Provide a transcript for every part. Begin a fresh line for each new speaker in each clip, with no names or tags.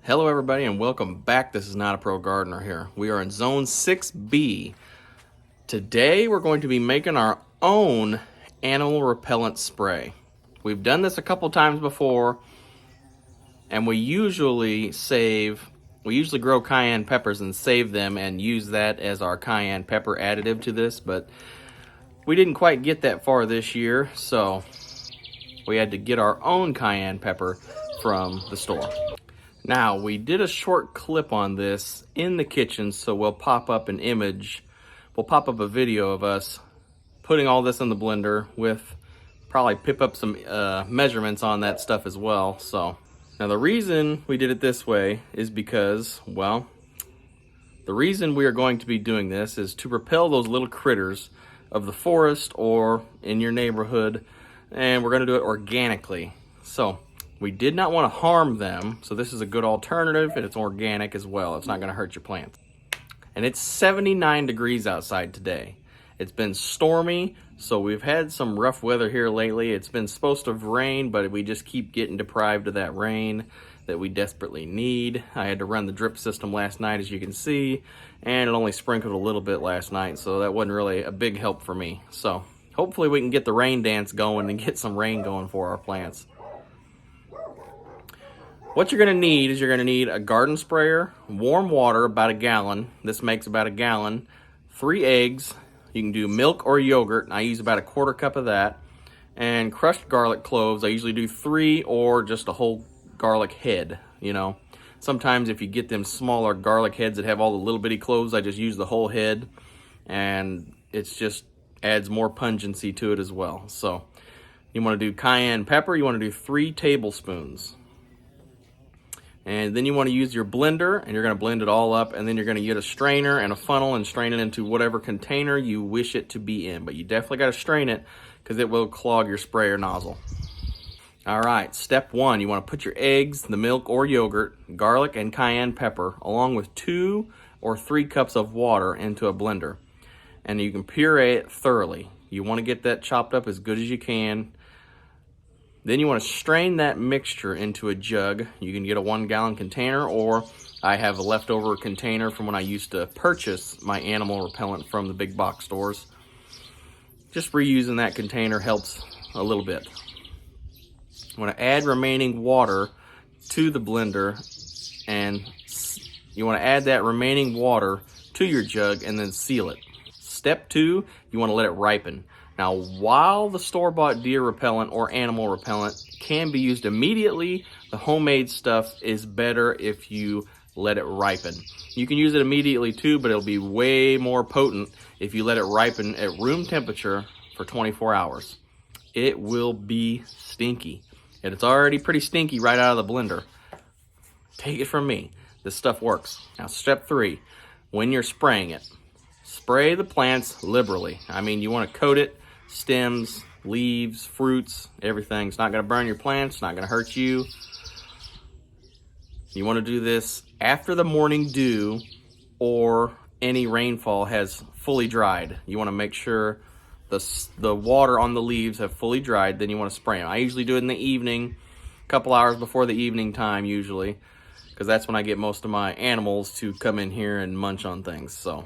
Hello everybody and welcome back. This is Not a Pro Gardener here. We are in Zone 6B. Today we're going to be making our own animal repellent spray. We've done this a couple times before, and we usually grow cayenne peppers and save them and use that as our cayenne pepper additive to this, but we didn't quite get that far this year, so we had to get our own cayenne pepper from the store. Now, we did a short clip on this in the kitchen, so we'll pop up an image. We'll pop up a video of us putting all this in the blender with probably pip up some measurements on that stuff as well. So, now the reason we did it this way is because, well, the reason we are going to be doing this is to repel those little critters of the forest or in your neighborhood, and we're going to do it organically. So, we did not want to harm them, so this is a good alternative, and it's organic as well. It's not going to hurt your plants. And it's 79 degrees outside today. It's been stormy, so we've had some rough weather here lately. It's been supposed to rain, but we just keep getting deprived of that rain that we desperately need. I had to run the drip system last night, as you can see, and it only sprinkled a little bit last night, so that wasn't really a big help for me. So hopefully we can get the rain dance going and get some rain going for our plants. What you're going to need is you're going to need a garden sprayer, warm water, about a gallon. This makes about a gallon. 3 eggs. You can do milk or yogurt. I use about a quarter cup of that. And crushed garlic cloves. I usually do 3 or just a whole garlic head, you know. Sometimes if you get them smaller garlic heads that have all the little bitty cloves, I just use the whole head. And it's just adds more pungency to it as well. So you want to do cayenne pepper. You want to do 3 tablespoons. And then you want to use your blender, and you're going to blend it all up, and then you're going to get a strainer and a funnel and strain it into whatever container you wish it to be in. But you definitely got to strain it because it will clog your sprayer nozzle. All right, step 1, you want to put your eggs, the milk or yogurt, garlic and cayenne pepper, along with 2 or 3 cups of water into a blender. And you can puree it thoroughly. You want to get that chopped up as good as you can. Then you want to strain that mixture into a jug. You can get a 1-gallon container, or I have a leftover container from when I used to purchase my animal repellent from the big box stores. Just reusing that container helps a little bit. You want to add remaining water to the blender, and you want to add that remaining water to your jug and then seal it. Step 2, you want to let it ripen. Now, while the store-bought deer repellent or animal repellent can be used immediately, the homemade stuff is better if you let it ripen. You can use it immediately too, but it'll be way more potent if you let it ripen at room temperature for 24 hours. It will be stinky. And it's already pretty stinky right out of the blender. Take it from me. This stuff works. Now, step 3, when you're spraying it, spray the plants liberally. I mean, you want to coat it. Stems, leaves, fruits, everything. It's not going to burn your plants. It's not going to hurt you. You want to do this after the morning dew or any rainfall has fully dried. You want to make sure the water on the leaves have fully dried. Then you want to spray them. I usually do it in the evening, a couple hours before the evening time usually, because that's when I get most of my animals to come in here and munch on things. So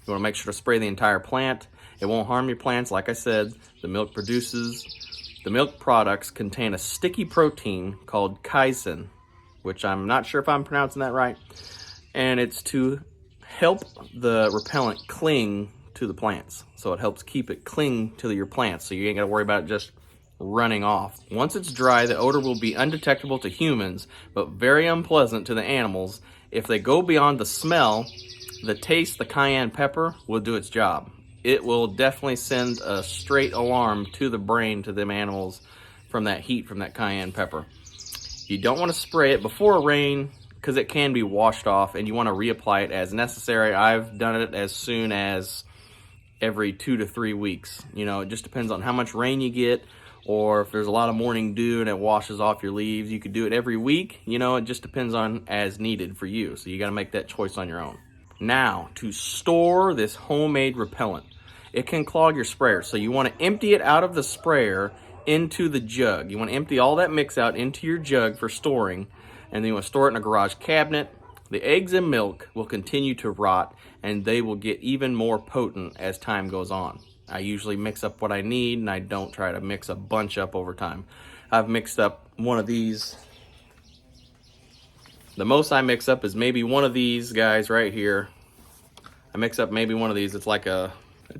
you want to make sure to spray the entire plant. It won't harm your plants. Like I said, the milk products contain a sticky protein called casein, which I'm not sure if I'm pronouncing that right. And it's to help the repellent cling to the plants. So it helps keep it cling to your plants, so you ain't got to worry about it just running off. Once it's dry, the odor will be undetectable to humans, but very unpleasant to the animals. If they go beyond the smell, the taste, the cayenne pepper will do its job. It will definitely send a straight alarm to the brain, to them animals, from that heat, from that cayenne pepper. You don't want to spray it before rain because it can be washed off, and you want to reapply it as necessary. I've done it as soon as every 2 to 3 weeks. You know, it just depends on how much rain you get, or if there's a lot of morning dew and it washes off your leaves. You could do it every week. You know, it just depends on as needed for you. So you got to make that choice on your own. Now, to store this homemade repellent, it can clog your sprayer. So you want to empty it out of the sprayer into the jug. You want to empty all that mix out into your jug for storing. and then you want to store it in a garage cabinet. The eggs and milk will continue to rot, and they will get even more potent as time goes on. I usually mix up what I need, and I don't try to mix a bunch up over time. I've mixed up one of these. The most I mix up is maybe one of these guys right here. I mix up maybe one of these. It's a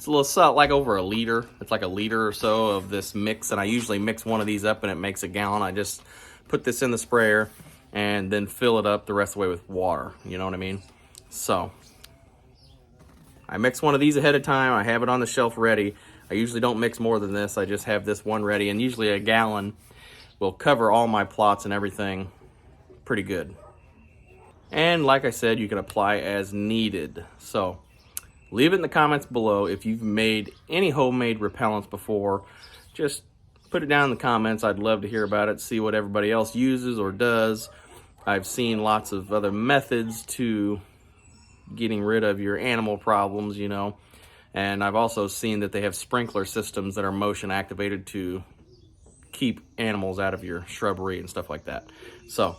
little, like over a liter. It's like a liter or so of this mix, and I usually mix one of these up and it makes a gallon. I just put this in the sprayer and then fill it up the rest of the way with water. You know what I mean? So I mix one of these ahead of time. I have it on the shelf ready. I usually don't mix more than this. I just have this one ready, and usually a gallon will cover all my plots and everything pretty good. And like I said, you can apply as needed. So leave it in the comments below if you've made any homemade repellents before. Just put it down in the comments. I'd love to hear about it, see what everybody else uses or does. I've seen lots of other methods to getting rid of your animal problems, you know. And I've also seen that they have sprinkler systems that are motion activated to keep animals out of your shrubbery and stuff like that. So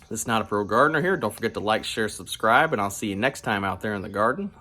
this is Not a Pro Gardener here. Don't forget to like, share, subscribe, and I'll see you next time out there in the garden.